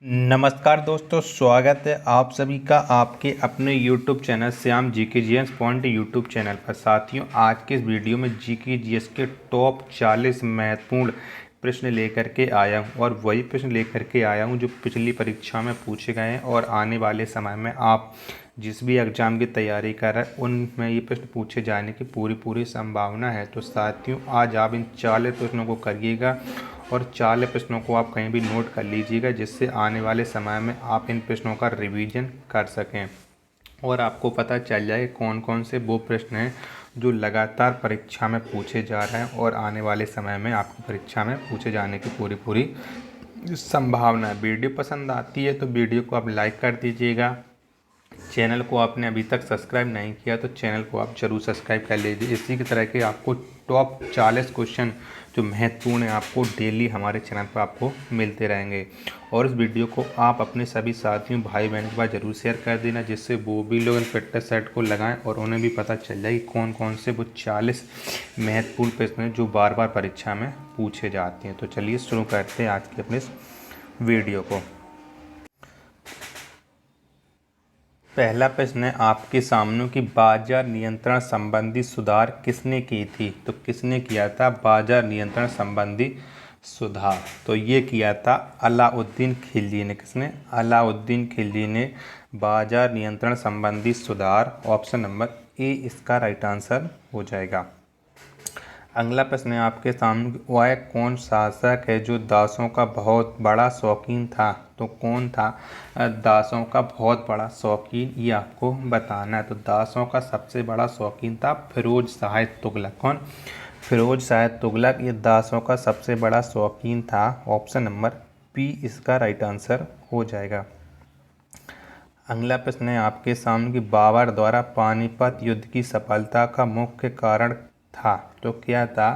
नमस्कार दोस्तों, स्वागत है आप सभी का आपके अपने YouTube channel Shyam GK GS point YouTube channel पर। साथियों, आज के इस वीडियो में जीके जीएस के टॉप 40 महत्वपूर्ण प्रश्न लेकर के आया हूं और वही प्रश्न लेकर के आया हूं जो पिछली परीक्षा में पूछे गए हैं और आने वाले समय में आप जिस भी एग्ज़ाम की तैयारी कर रहे हैं उनमें ये प्रश्न पूछे जाने की पूरी संभावना है। तो साथियों, आज आप इन 40 प्रश्नों को करिएगा और 40 प्रश्नों को आप कहीं भी नोट कर लीजिएगा, जिससे आने वाले समय में आप इन प्रश्नों का रिवीजन कर सकें और आपको पता चल जाए कौन कौन से वो प्रश्न हैं जो लगातार परीक्षा में पूछे जा रहे हैं और आने वाले समय में आपकी परीक्षा में पूछे जाने की पूरी संभावना है। वीडियो पसंद आती है तो वीडियो को आप लाइक कर दीजिएगा। चैनल को आपने अभी तक सब्सक्राइब नहीं किया तो चैनल को आप जरूर सब्सक्राइब कर लीजिए। इसी की तरह के आपको टॉप 40 क्वेश्चन जो महत्वपूर्ण है आपको डेली हमारे चैनल पर आपको मिलते रहेंगे। और इस वीडियो को आप अपने सभी साथियों भाई बहन के पास जरूर शेयर कर देना, जिससे वो भी लोग इन फिटनेस सेट को लगाएं और उन्हें भी पता चल जाए कि कौन कौन से वो 40 महत्वपूर्ण प्रश्न हैं जो बार बार परीक्षा में पूछे जाते हैं। तो चलिए शुरू करते हैं आज के अपने इस वीडियो को। पहला प्रश्न है आपके सामने कि बाजार नियंत्रण संबंधी सुधार किसने की थी। तो किसने किया था बाजार नियंत्रण संबंधी सुधार? तो ये किया था अलाउद्दीन खिलजी ने। किसने? अलाउद्दीन खिलजी ने बाजार नियंत्रण संबंधी सुधार। ऑप्शन नंबर ए इसका राइट आंसर हो जाएगा। अगला प्रश्न है आपके सामने, वह कौन शासक है जो दासों का बहुत बड़ा शौकीन था? तो कौन था दासों का बहुत बड़ा शौकीन, ये आपको बताना है। तो दासों का सबसे बड़ा शौकीन था फिरोज शाह तुगलक। कौन? फिरोज शाह तुगलक ये दासों का सबसे बड़ा शौकीन था। ऑप्शन नंबर बी इसका राइट आंसर हो जाएगा। अगला प्रश्न है आपके सामने कि बाबर द्वारा पानीपत युद्ध की सफलता का मुख्य कारण था। तो क्या था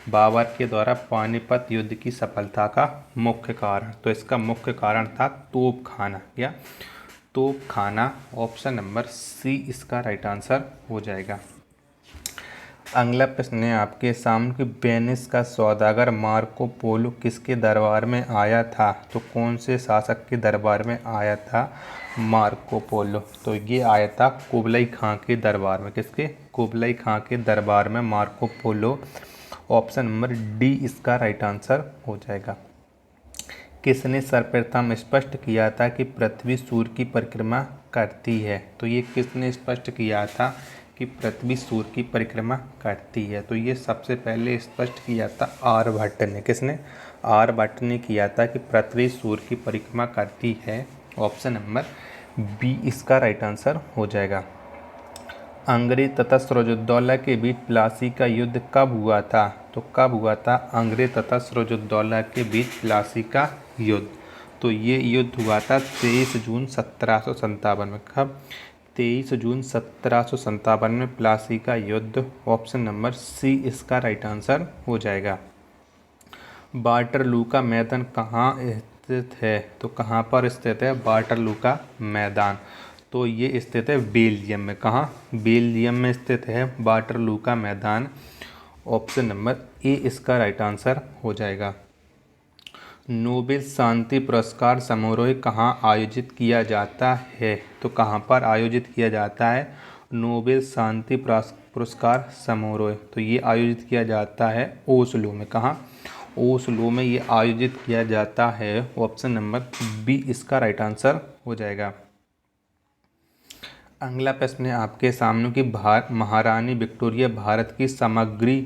बाबर के द्वारा पानीपत युद्ध की सफलता का मुख्य कारण? तो इसका मुख्य कारण था तोप खाना। या तोप खाना। ऑप्शन नंबर सी इसका राइट आंसर हो जाएगा। अगला प्रश्न है आपके सामने कि वेनिस का सौदागर मार्को पोलो किसके दरबार में आया था? तो कौन से शासक के दरबार में आया था मार्को पोलो? तो ये आया था कुबलाई खां के दरबार में। किसके? कुबलाई खां के दरबार में Marco Polo. Option number D इसका राइट आंसर हो जाएगा। किसने सर्वप्रथम स्पष्ट किया था कि पृथ्वी सूर्य की परिक्रमा करती है? तो ये किसने स्पष्ट किया था कि पृथ्वी सूर्य की परिक्रमा करती है? तो ये सबसे पहले स्पष्ट किया था आर्यभट्ट ने। किसने? आर्यभट्ट ने किया था कि पृथ्वी सूर्य की परिक्रमा करती है। ऑप्शन नंबर बी इसका राइट आंसर हो जाएगा। अंग्रेज तथा सिराजुद्दौला के बीच प्लासी का युद्ध कब हुआ था? तो कब हुआ था अंग्रेज तथा सिराजुद्दौला के बीच प्लासी का युद्ध? तो ये युद्ध हुआ था 23 जून 1757 में। कब? 23 जून 1757 में प्लासी का युद्ध। ऑप्शन नंबर सी इसका राइट आंसर हो जाएगा। वाटरलू का मैदान कहाँ स्थित है? तो कहाँ पर स्थित है वाटरलू का मैदान? तो ये स्थित है बेल्जियम में। कहाँ? बेल्जियम में स्थित है वाटरलू का मैदान। ऑप्शन नंबर ए इसका राइट आंसर हो जाएगा। नोबेल शांति पुरस्कार समारोह कहाँ आयोजित किया जाता है? तो कहाँ पर आयोजित किया जाता है नोबेल शांति पुरस्कार समारोह? तो ये आयोजित किया जाता है ओस्लो में। कहाँ? ओस्लो में ये आयोजित किया जाता है। ऑप्शन नंबर बी इसका राइट आंसर हो जाएगा। अगला प्रश्न है आपके सामने कि महारानी विक्टोरिया भारत की समग्री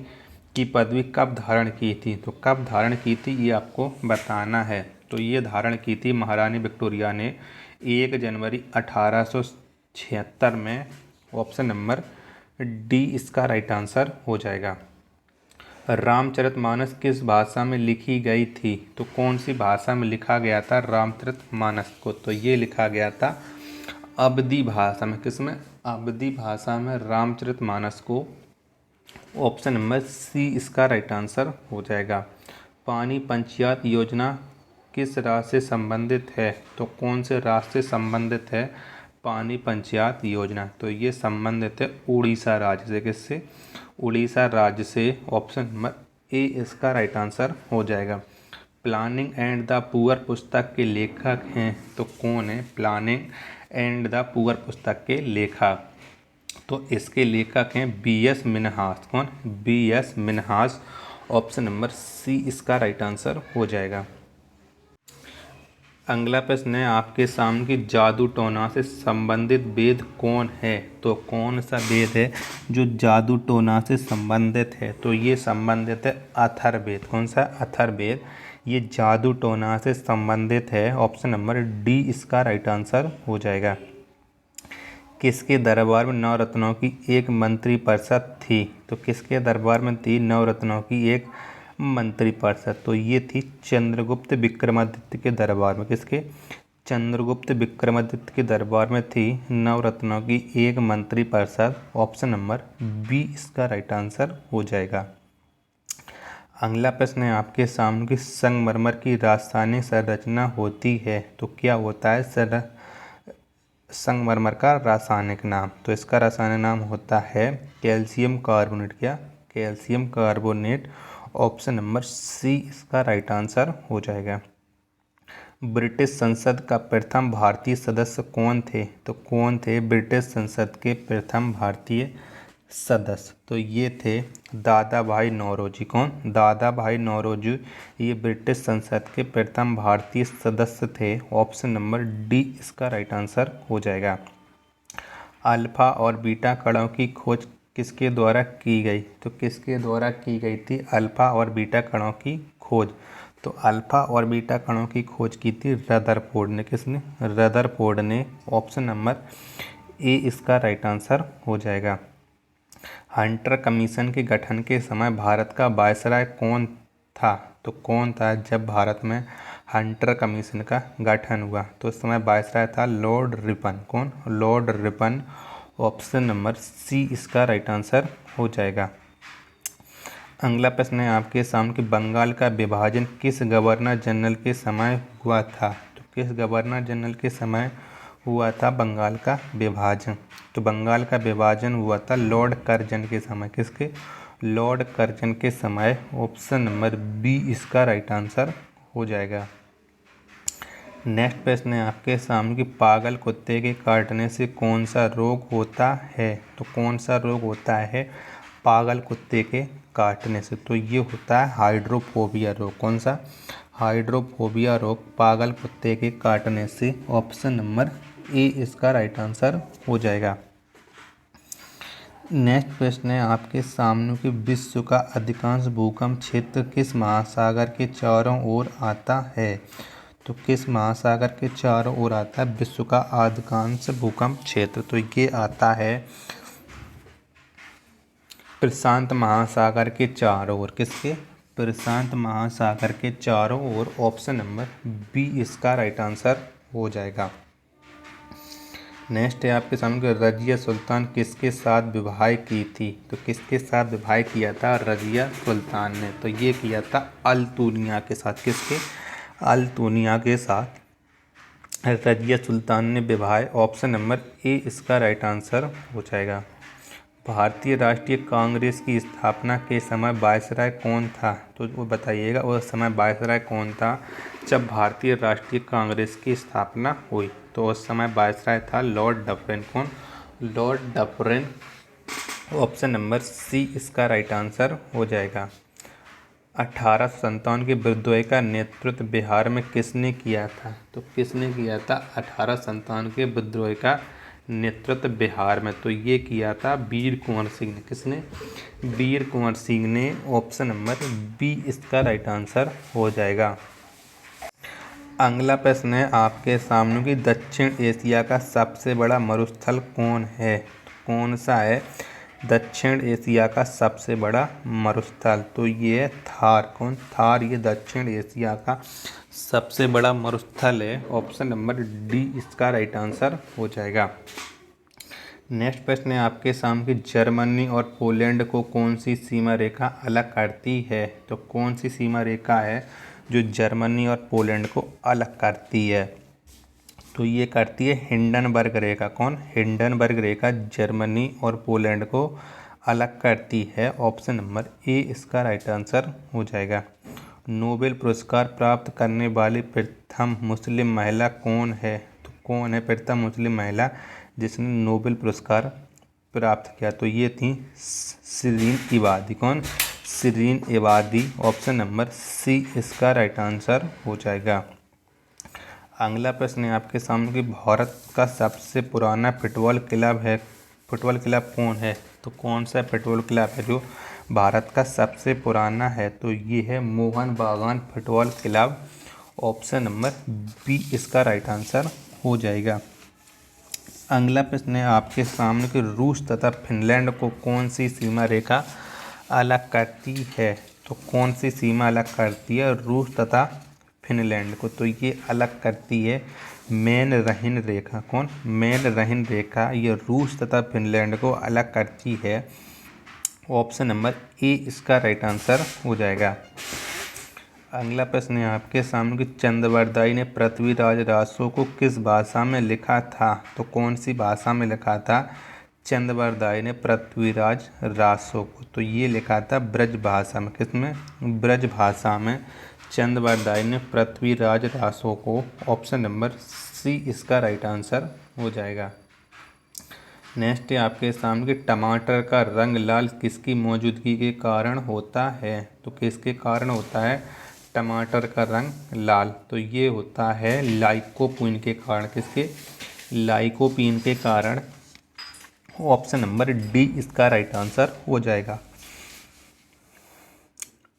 की पदवी कब धारण की थी? तो कब धारण की थी ये आपको बताना है। तो ये धारण की थी महारानी विक्टोरिया ने 1 जनवरी 1876 में। ऑप्शन नंबर डी इसका राइट आंसर हो जाएगा। रामचरितमानस किस भाषा में लिखी गई थी? तो कौन सी भाषा में लिखा गया था रामचरितमानस को? तो ये लिखा गया था अवधी भाषा में। किसमें? अवधी भाषा में रामचरितमानस को। ऑप्शन नंबर सी इसका राइट आंसर हो जाएगा। पानी पंचायत योजना किस राज्य से संबंधित है? तो कौन से राज्य से संबंधित है पानी पंचायत योजना? तो ये संबंधित है उड़ीसा राज्य से। किससे? उड़ीसा राज्य से। ऑप्शन नंबर ए इसका राइट आंसर हो जाएगा। प्लानिंग एंड द पुअर पुस्तक के लेखक हैं तो कौन है? प्लानिंग एंड द पुअर पुस्तक के लेखक, तो इसके लेखक हैं बी.एस. मिन्हास। कौन? B S. Minhas. Option number C इसका राइट आंसर हो जाएगा। अगला प्रश्न है आपके सामने कि जादू टोना से संबंधित वेद कौन है? तो कौन सा वेद है जो जादू टोना से संबंधित है? तो ये संबंधित है अथर्ववेद। कौन सा? अथर्ववेद। ये जादू टोना से संबंधित है। ऑप्शन नंबर डी इसका राइट आंसर हो जाएगा। किसके दरबार में नवरत्नों की एक मंत्रिपरिषद थी? तो किसके दरबार में थी नवरत्नों की एक मंत्रिपरिषद? तो ये थी चंद्रगुप्त विक्रमादित्य के दरबार में। किसके? चंद्रगुप्त विक्रमादित्य के दरबार में थी नवरत्नों की एक मंत्रिपरिषद। ऑप्शन नंबर बी इसका राइट आंसर हो जाएगा। अगला प्रश्न है आपके सामने कि संगमरमर की रासायनिक संरचना होती है तो क्या होता है? संगमरमर का रासायनिक नाम, तो इसका रासायनिक नाम होता है कैल्शियम कार्बोनेट। क्या? Calcium carbonate. Option number C इसका राइट आंसर हो जाएगा। ब्रिटिश संसद का प्रथम भारतीय सदस्य कौन थे? तो कौन थे ब्रिटिश संसद के प्रथम भारतीय सदस्य? तो ये थे दादा भाई नौरोजी। कौन? दादा भाई नौरोजी ये ब्रिटिश संसद के प्रथम भारतीय सदस्य थे। ऑप्शन नंबर डी इसका राइट आंसर हो जाएगा। अल्फा और बीटा कणों की खोज किसके द्वारा की गई? तो किसके द्वारा की गई थी अल्फा और बीटा कणों की खोज? तो अल्फा और बीटा कणों की खोज की थी रदरफोर्ड ने। किसने? रदरफोर्ड ने। ऑप्शन नंबर ए इसका राइट आंसर हो जाएगा। हंटर कमीशन के गठन के समय भारत का वायसराय कौन था? तो कौन था जब भारत में हंटर कमीशन का गठन हुआ? तो उस समय वायसराय था लॉर्ड रिपन। कौन? Lord Ripon. Option number C इसका राइट आंसर हो जाएगा। अगला प्रश्न है आपके सामने कि बंगाल का विभाजन किस गवर्नर जनरल के समय हुआ था? तो किस गवर्नर जनरल के समय हुआ था बंगाल का विभाजन? तो बंगाल का विभाजन हुआ था लॉर्ड कर्जन के समय। किसके? लॉर्ड कर्जन के समय। ऑप्शन नंबर बी इसका राइट आंसर हो जाएगा। नेक्स्ट प्रश्न है आपके सामने कि पागल कुत्ते के काटने से कौन सा रोग होता है? तो कौन सा रोग होता है पागल कुत्ते के काटने से? तो ये होता है हाइड्रोफोबिया रोग। कौन सा? हाइड्रोफोबिया रोग पागल कुत्ते के काटने से। ऑप्शन नंबर ए इसका राइट आंसर हो जाएगा। नेक्स्ट प्रश्न है आपके सामने कि विश्व का अधिकांश भूकंप क्षेत्र किस महासागर के चारों ओर आता है? तो किस महासागर के चारों ओर आता है विश्व का अधिकांश भूकंप क्षेत्र? तो ये आता है प्रशांत महासागर के चारों ओर। किसके? प्रशांत महासागर के चारों ओर। ऑप्शन नंबर बी इसका राइट आंसर हो जाएगा। नेक्स्ट है आपके सामने रजिया सुल्तान किसके साथ विवाह की थी? तो किसके साथ विवाह किया था रजिया सुल्तान ने? तो ये किया था अल्तुनिया के साथ। किसके? अल्तुनिया के साथ रजिया सुल्तान ने विवाह। ऑप्शन नंबर ए इसका राइट आंसर हो जाएगा। भारतीय राष्ट्रीय कांग्रेस की स्थापना के समय वायसराय कौन था? तो वो बताइएगा उस समय वायसराय कौन था जब भारतीय राष्ट्रीय कांग्रेस की स्थापना हुई? तो उस समय वायसराय था लॉर्ड डफरिन। कौन? Lord Dufferin. Option number C इसका राइट आंसर हो जाएगा। 1857 के विद्रोह का नेतृत्व बिहार में किसने किया था? तो किसने किया था 1857 के विद्रोह का नेतृत्व बिहार में? तो ये किया था वीर कुंवर सिंह ने। किसने? वीर कुंवर सिंह ने। ऑप्शन नंबर बी इसका राइट आंसर हो जाएगा। अगला प्रश्न है आपके सामने कि दक्षिण एशिया का सबसे बड़ा मरुस्थल कौन है? कौन सा है दक्षिण एशिया का सबसे बड़ा मरुस्थल? तो ये है थार। कौन? थार। ये दक्षिण एशिया का सबसे बड़ा मरुस्थल है। ऑप्शन नंबर डी इसका राइट आंसर हो जाएगा। नेक्स्ट प्रश्न है आपके सामने कि जर्मनी और पोलैंड को कौन सी सीमा रेखा अलग करती है? तो कौन सी सीमा रेखा है जो जर्मनी और पोलैंड को अलग करती है? तो ये करती है हिंडनबर्ग रेखा। कौन? हिंडनबर्ग रेखा जर्मनी और पोलैंड को अलग करती है। ऑप्शन नंबर ए इसका राइट आंसर हो जाएगा। नोबेल पुरस्कार प्राप्त करने वाली प्रथम मुस्लिम महिला कौन है? तो कौन है प्रथम मुस्लिम महिला जिसने नोबेल पुरस्कार प्राप्त किया? तो ये थी शिरीन इबादी। कौन? शिरीन इबादी। ऑप्शन नंबर सी इसका राइट आंसर हो जाएगा। अगला प्रश्न है आपके सामने कि भारत का सबसे पुराना फुटबॉल क्लब है, फुटबॉल क्लब कौन है? तो कौन सा फुटबॉल क्लब है जो भारत का सबसे पुराना है? तो ये है Mohun Bagan football club. Option number B इसका राइट आंसर हो जाएगा। अगला प्रश्न है आपके सामने कि रूस तथा फिनलैंड को कौन सी सीमा रेखा अलग करती है? तो कौन सी सीमा अलग करती है रूस तथा फिनलैंड को? तो ये अलग करती है मैन रहीन रेखा। कौन? मैन रहीन रेखा ये रूस तथा फिनलैंड को अलग करती है। ऑप्शन नंबर ए इसका राइट आंसर हो जाएगा। अगला प्रश्न है आपके सामने कि चंद्रवरदाई ने पृथ्वीराज रासो को किस भाषा में लिखा था? तो कौन सी भाषा में लिखा था चंद्रवरदाई ने पृथ्वीराज रासो को? तो ये लिखा था ब्रज भाषा में। किसमें? ब्रज भाषा में चंद्रवरदाई ने पृथ्वीराज रासो को। ऑप्शन नंबर सी इसका राइट आंसर हो जाएगा। नेक्स्ट है आपके सामने कि टमाटर का रंग लाल किसकी मौजूदगी के कारण होता है? तो किसके कारण होता है टमाटर का रंग लाल? तो ये होता है लाइकोपीन के कारण। किसके? लाइकोपीन के कारण। ऑप्शन नंबर डी इसका राइट आंसर हो जाएगा।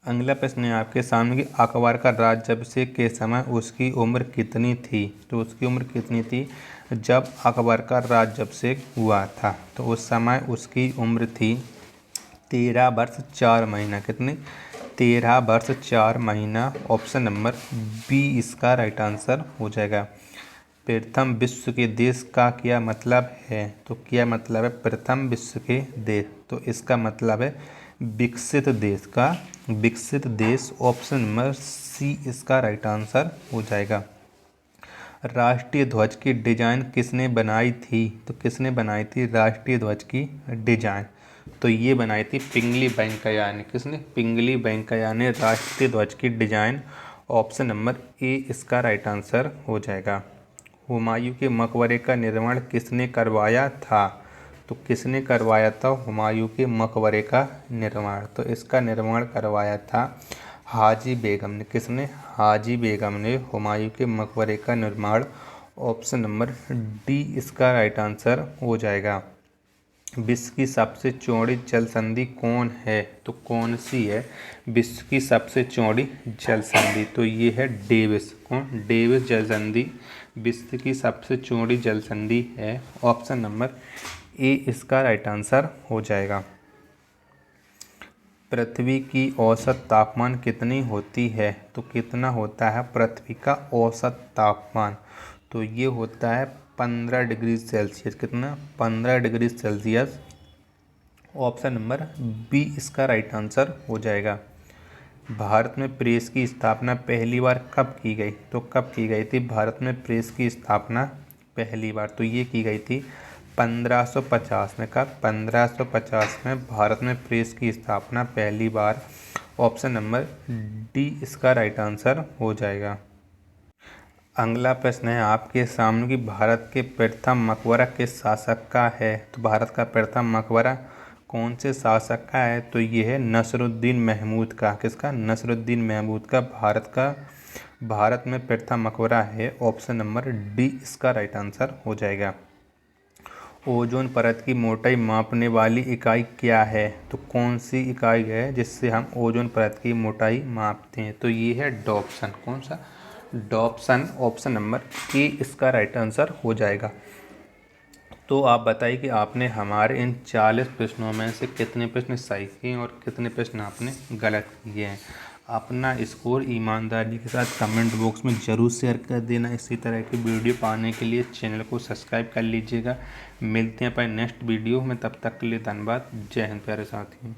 अगला प्रश्न है आपके सामने कि अकबर का राज्याभिषेक के समय उसकी उम्र कितनी थी? तो उसकी उम्र कितनी थी जब अकबर का राज्याभिषेक हुआ था? तो उस समय उसकी उम्र थी 13 वर्ष 4 महीना। कितनी? 13 वर्ष 4 महीना। ऑप्शन नंबर बी इसका राइट आंसर हो जाएगा। प्रथम विश्व के देश का क्या मतलब है? तो क्या मतलब है प्रथम विश्व के देश? तो इसका मतलब है विकसित देश का विकसित देश। ऑप्शन नंबर सी इसका राइट आंसर हो जाएगा। राष्ट्रीय ध्वज की डिजाइन किसने बनाई थी? तो किसने बनाई थी राष्ट्रीय ध्वज की डिजाइन? तो ये बनाई थी पिंगली वेंकैया ने। किसने? पिंगली वेंकैया ने राष्ट्रीय ध्वज की डिजाइन। ऑप्शन नंबर ए इसका राइट आंसर हो जाएगा। हुमायूं के मकबरे का निर्माण किसने करवाया था? तो किसने करवाया था हुमायूं के मकबरे का निर्माण? तो इसका निर्माण करवाया था हाजी बेगम ने। किसने? हाजी बेगम ने हुमायूं के मकबरे का निर्माण। ऑप्शन नंबर डी इसका राइट आंसर हो जाएगा। विश्व की सबसे चौड़ी जल संधि कौन है? तो कौन सी है विश्व की सबसे चौड़ी जल संधि? तो ये है डेविस। कौन? डेविस जल संधि विश्व की सबसे चौड़ी जल संधि है। ऑप्शन नंबर ए इसका राइट आंसर हो जाएगा। पृथ्वी की औसत तापमान कितनी होती है? तो कितना होता है पृथ्वी का औसत तापमान? तो ये होता है 15 डिग्री सेल्सियस। कितना? 15 degree Celsius. Option number B इसका राइट आंसर हो जाएगा। भारत में प्रेस की स्थापना पहली बार कब की गई? तो कब की गई थी भारत में प्रेस की स्थापना पहली बार? तो ये की गई थी 1550 में। कब? 1550 में भारत में प्रेस की स्थापना पहली बार। ऑप्शन नंबर डी इसका राइट आंसर हो जाएगा। अगला प्रश्न है आपके सामने कि भारत के प्रथम मकबरा किस शासक का है? तो भारत का प्रथम मकबरा कौन से शासक का है? तो ये है नसरुद्दीन महमूद का। किसका? नसरुद्दीन महमूद का भारत में प्रथम मकबरा है। ऑप्शन नंबर डी इसका राइट आंसर हो जाएगा। ओजोन परत की मोटाई मापने वाली इकाई क्या है? तो कौन सी इकाई है जिससे हम ओजोन परत की मोटाई मापते हैं? तो ये है डॉप्सन। कौन सा? डॉप्सन। ऑप्शन नंबर ए इसका राइट आंसर हो जाएगा। तो आप बताइए कि आपने हमारे इन 40 प्रश्नों में से कितने प्रश्न सही किए और कितने प्रश्न आपने गलत किए हैं। अपना स्कोर ईमानदारी के साथ कमेंट बॉक्स में ज़रूर शेयर कर देना। इसी तरह की वीडियो पाने के लिए चैनल को सब्सक्राइब कर लीजिएगा। मिलते हैं अपने नेक्स्ट वीडियो में, तब तक के लिए धन्यवाद। जय हिंद प्यारे साथियों।